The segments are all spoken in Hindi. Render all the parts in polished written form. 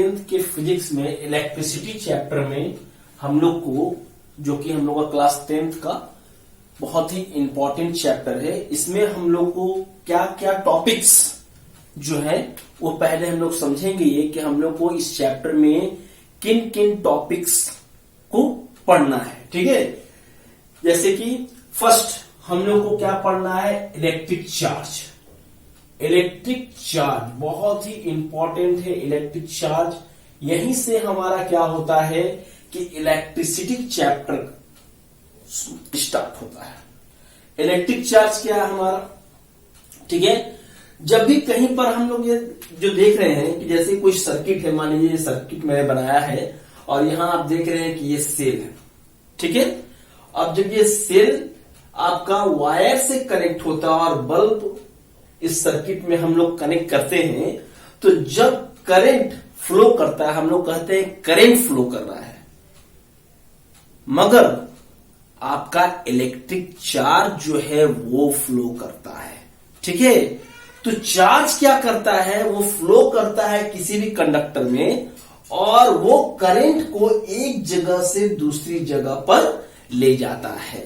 10th के फिजिक्स में इलेक्ट्रिसिटी चैप्टर में हम लोग को, जो कि हम लोग का क्लास 10th का बहुत ही इंपॉर्टेंट चैप्टर है, इसमें हम लोग को क्या क्या टॉपिक्स जो है वो पहले हम लोग समझेंगे ये कि हम लोग को इस चैप्टर में किन किन टॉपिक्स को पढ़ना है। ठीक है, जैसे कि फर्स्ट हम लोग को क्या पढ़ना है, इलेक्ट्रिक चार्ज। इलेक्ट्रिक चार्ज बहुत ही इंपॉर्टेंट है। इलेक्ट्रिक चार्ज यहीं से हमारा क्या होता है कि इलेक्ट्रिसिटी चैप्टर स्टार्ट होता है। इलेक्ट्रिक चार्ज क्या है हमारा, ठीक है। जब भी कहीं पर हम लोग ये जो देख रहे हैं कि जैसे कोई सर्किट है, मान लीजिए सर्किट मैंने बनाया है और यहां आप देख रहे हैं कि ये सेल है, ठीक है। अब जब ये सेल आपका वायर से कनेक्ट होता है और बल्ब इस सर्किट में हम लोग कनेक्ट करते हैं, तो जब करंट फ्लो करता है हम लोग कहते हैं करंट फ्लो कर रहा है, मगर आपका इलेक्ट्रिक चार्ज जो है वो फ्लो करता है, ठीक है। तो चार्ज क्या करता है, वो फ्लो करता है किसी भी कंडक्टर में और वो करंट को एक जगह से दूसरी जगह पर ले जाता है।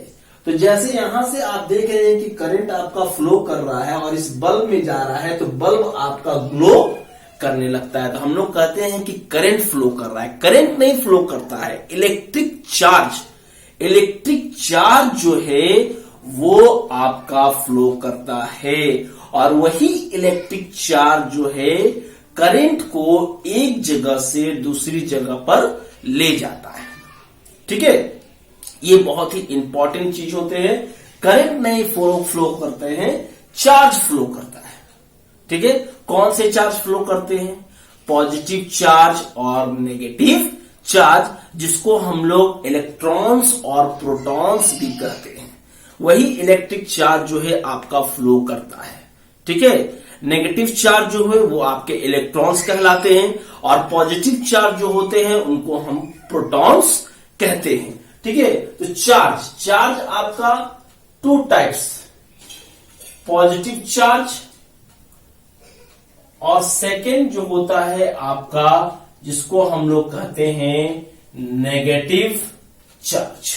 तो जैसे यहां से आप देख रहे हैं कि करंट आपका फ्लो कर रहा है और इस बल्ब में जा रहा है, तो बल्ब आपका ग्लो करने लगता है। तो हम लोग कहते हैं कि करंट फ्लो कर रहा है। करंट नहीं फ्लो करता है, इलेक्ट्रिक चार्ज। इलेक्ट्रिक चार्ज जो है वो आपका फ्लो करता है और वही इलेक्ट्रिक चार्ज जो है करंट को एक जगह से दूसरी जगह पर ले जाता है, ठीक है। ये बहुत ही इंपॉर्टेंट चीज होते हैं। करंट नहीं फ्लो करते हैं, चार्ज फ्लो करता है, ठीक है। कौन से चार्ज फ्लो करते हैं, पॉजिटिव चार्ज और नेगेटिव चार्ज, जिसको हम लोग इलेक्ट्रॉन्स और प्रोटॉन्स भी कहते हैं। वही इलेक्ट्रिक चार्ज जो है आपका फ्लो करता है, ठीक है। नेगेटिव चार्ज जो है वो आपके इलेक्ट्रॉन्स कहलाते हैं और पॉजिटिव चार्ज जो होते हैं उनको हम प्रोटॉन्स कहते हैं, ठीक है। तो चार्ज आपका टू टाइप्स, पॉजिटिव चार्ज और सेकेंड जो होता है आपका, जिसको हम लोग कहते हैं नेगेटिव चार्ज।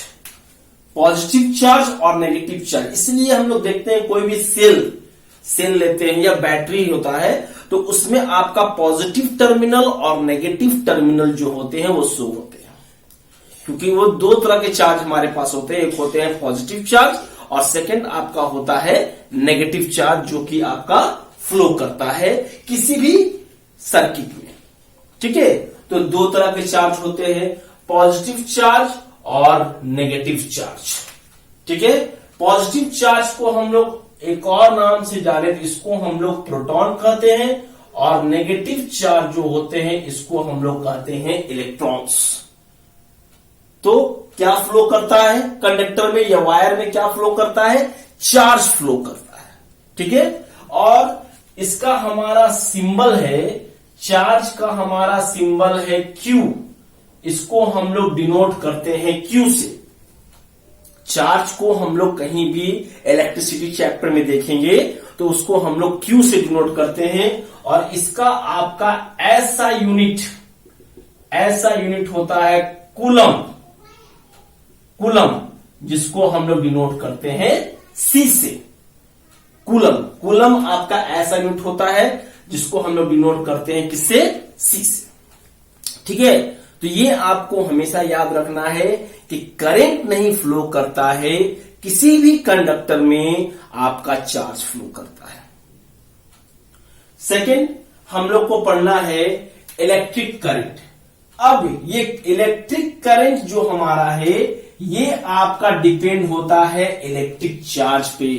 पॉजिटिव चार्ज और नेगेटिव चार्ज, इसलिए हम लोग देखते हैं कोई भी सेल लेते हैं या बैटरी होता है, तो उसमें आपका पॉजिटिव टर्मिनल और नेगेटिव टर्मिनल जो होते हैं वो शो होते हैं, क्योंकि वो दो तरह के चार्ज हमारे पास होते हैं। एक होते हैं पॉजिटिव चार्ज और सेकंड आपका होता है नेगेटिव चार्ज, जो कि आपका फ्लो करता है किसी भी सर्किट में, ठीक है। तो दो तरह के चार्ज होते हैं, पॉजिटिव चार्ज और नेगेटिव चार्ज, ठीक है। पॉजिटिव चार्ज को हम लोग एक और नाम से जाने तो इसको हम लोग प्रोटॉन कहते हैं और नेगेटिव चार्ज जो होते हैं इसको हम लोग कहते हैं इलेक्ट्रॉन्स। तो क्या फ्लो करता है कंडक्टर में या वायर में, क्या फ्लो करता है, चार्ज फ्लो करता है, ठीक है। और इसका हमारा सिंबल है, चार्ज का हमारा सिंबल है Q। इसको हम लोग डिनोट करते हैं Q से। चार्ज को हम लोग कहीं भी इलेक्ट्रिसिटी चैप्टर में देखेंगे तो उसको हम लोग Q से डिनोट करते हैं और इसका आपका ऐसा यूनिट होता है कूलम, जिसको हम लोग डिनोट करते हैं C से। कूलम आपका ऐसा यूनिट होता है जिसको हम लोग डिनोट करते हैं किससे, C से, ठीक है। तो ये आपको हमेशा याद रखना है कि करंट नहीं फ्लो करता है, किसी भी कंडक्टर में आपका चार्ज फ्लो करता है। सेकंड हम लोग को पढ़ना है इलेक्ट्रिक करंट। अब ये इलेक्ट्रिक करंट जो हमारा है ये आपका डिपेंड होता है इलेक्ट्रिक चार्ज पे।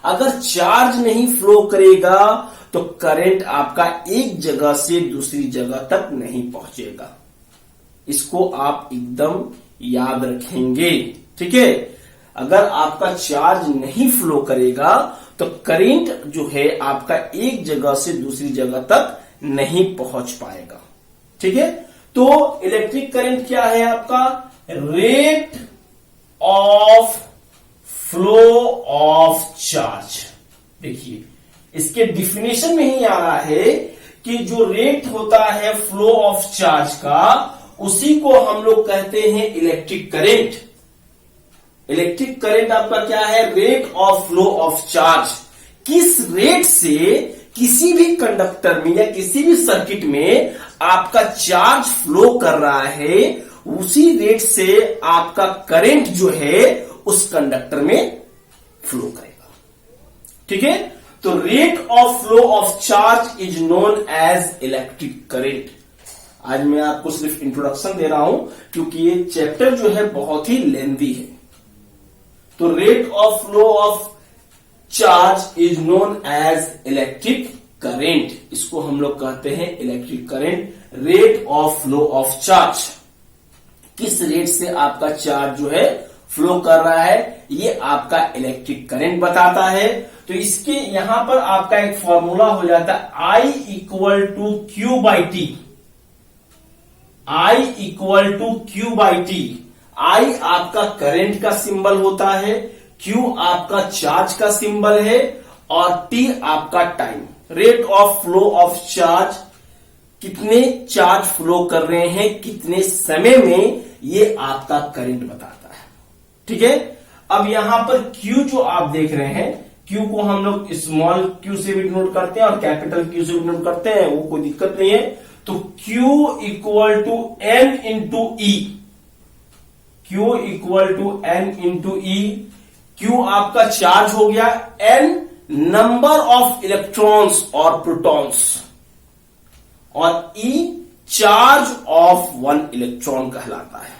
अगर चार्ज नहीं फ्लो करेगा तो करंट आपका एक जगह से दूसरी जगह तक नहीं पहुंचेगा। इसको आप एकदम याद रखेंगे, ठीक है। अगर आपका चार्ज नहीं फ्लो करेगा तो करंट जो है आपका एक जगह से दूसरी जगह तक नहीं पहुंच पाएगा, ठीक है। तो इलेक्ट्रिक करंट क्या है आपका, rate of flow of charge. देखिए इसके डिफिनेशन में ही आ रहा है कि जो रेट होता है फ्लो ऑफ चार्ज का, उसी को हम लोग कहते हैं इलेक्ट्रिक करंट। इलेक्ट्रिक करंट आपका क्या है? Rate of flow of charge. किस रेट से किसी भी कंडक्टर में या किसी भी सर्किट में आपका चार्ज फ्लो कर रहा है, उसी रेट से आपका करंट जो है उस कंडक्टर में फ्लो करेगा। ठीक है, तो rate of flow of charge is known as electric current. आज मैं आपको सिर्फ इंट्रोडक्शन दे रहा हूं क्योंकि ये चैप्टर जो है बहुत ही लेंथी है। तो rate of flow of charge is known as electric current. इसको हम लोग कहते हैं electric current. Rate of flow of charge, किस रेट से आपका चार्ज जो है फ्लो कर रहा है, ये आपका इलेक्ट्रिक करंट बताता है। तो इसके यहां पर आपका एक फॉर्मूला हो जाता है I equal to Q by T. I equal to Q by T. I आपका करंट का सिंबल होता है, Q आपका चार्ज का सिंबल है और T आपका time. Rate of flow of charge, कितने चार्ज फ्लो कर रहे हैं कितने समय में, ये आपका करंट बताता है। ठीक है, अब यहां पर Q जो आप देख रहे हैं, Q को हम लोग स्मॉल q से भी नोट करते हैं और कैपिटल Q से भी नोट करते हैं, वो कोई दिक्कत नहीं है। तो Q equal to N into E. Q equal to N into E. Q आपका चार्ज हो गया, N नंबर ऑफ इलेक्ट्रॉन्स और प्रोटॉन्स, और E charge of one electron कहलाता है।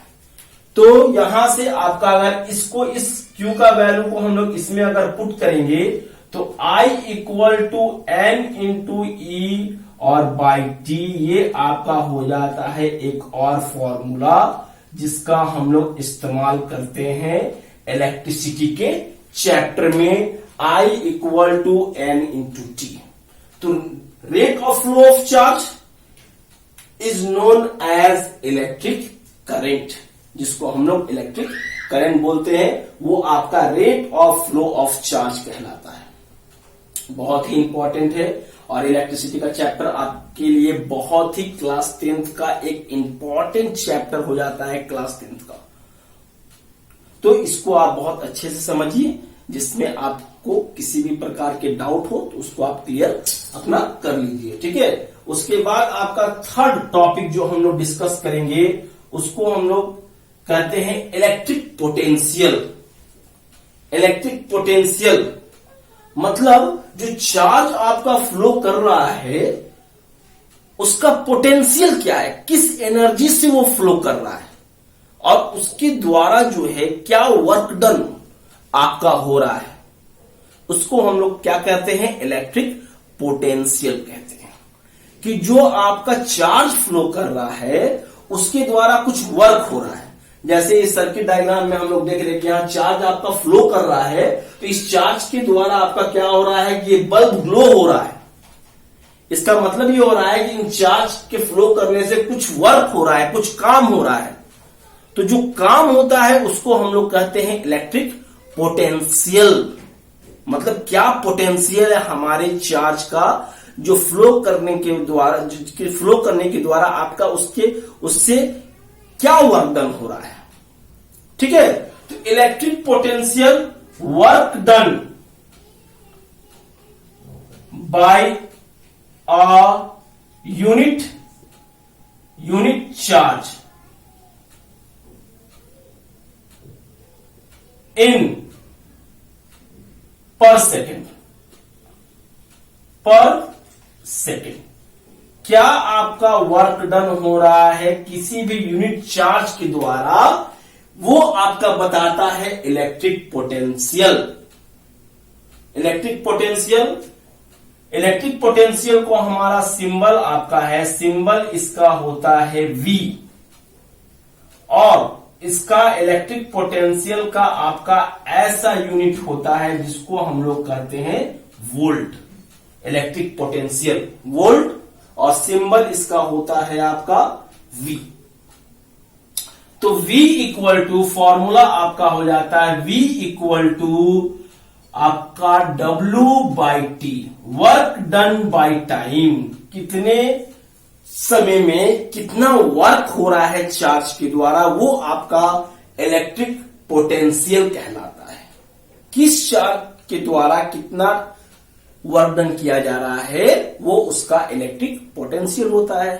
तो यहां से आपका अगर इसको, इस Q का वैल्यू को हम लोग इसमें अगर पुट करेंगे तो I equal to N into E और बाई टी, ये आपका हो जाता है एक और फॉर्मूला जिसका हम लोग इस्तेमाल करते हैं इलेक्ट्रिसिटी के चैप्टर में, I equal to N into टी। तो rate of flow of charge is known as electric current, जिसको हम लोग इलेक्ट्रिक करंट बोलते हैं, वो आपका rate of flow of charge कहलाता है। बहुत ही इंपॉर्टेंट है और इलेक्ट्रिसिटी का चैप्टर आपके लिए बहुत ही क्लास 10th का एक इंपॉर्टेंट चैप्टर हो जाता है क्लास 10th का। तो इसको आप बहुत अच्छे से समझिए, जिसमें आपको किसी भी प्रकार के डाउट हो तो उसको आप क्लियर अपना कर लीजिए। ठीक है, उसके बाद आपका थर्ड टॉपिक जो हम लोग डिस्कस करेंगे उसको हम लोग कहते हैं इलेक्ट्रिक पोटेंशियल। इलेक्ट्रिक पोटेंशियल मतलब जो चार्ज आपका फ्लो कर रहा है उसका पोटेंशियल क्या है, किस एनर्जी से वो फ्लो कर रहा है और उसके द्वारा जो है क्या वर्क डन आपका हो रहा है, उसको हम लोग क्या कहते हैं, इलेक्ट्रिक पोटेंशियल कहते हैं। कि जो आपका चार्ज फ्लो कर रहा है उसके द्वारा कुछ वर्क हो रहा है। जैसे इस सर्किट डायग्राम में हम लोग देख रहे हैं कि यहां चार्ज आपका फ्लो कर रहा है, तो इस चार्ज के द्वारा आपका क्या हो रहा है कि ये बल्ब ग्लो हो रहा है। इसका मतलब ये हो रहा है कि इन चार्ज के फ्लो करने से कुछ वर्क हो रहा है, कुछ काम हो रहा है। तो जो काम होता है उसको हम लोग कहते हैं इलेक्ट्रिक पोटेंशियल। मतलब क्या पोटेंशियल है हमारे चार्ज का, जो फ्लो करने के द्वारा आपका उससे क्या वर्क डन हो रहा है। ठीक है, तो electric potential work done by a unit charge in पर सेकेंड। क्या आपका वर्क डन हो रहा है किसी भी यूनिट चार्ज के द्वारा, वो आपका बताता है इलेक्ट्रिक पोटेंशियल। इलेक्ट्रिक पोटेंशियल को हमारा सिंबल आपका है, सिंबल इसका होता है V, और इसका इलेक्ट्रिक पोटेंशियल का आपका ऐसा यूनिट होता है जिसको हम लोग कहते हैं वोल्ट। इलेक्ट्रिक पोटेंशियल वोल्ट और सिंबल इसका होता है आपका V। तो V इक्वल टू, फॉर्मूला आपका हो जाता है V इक्वल टू आपका W by T, work done by time. कितने समय में कितना वर्क हो रहा है चार्ज के द्वारा, वो आपका इलेक्ट्रिक पोटेंशियल कहलाता है। किस चार्ज के द्वारा कितना वर्क डन किया जा रहा है वो उसका इलेक्ट्रिक पोटेंशियल होता है।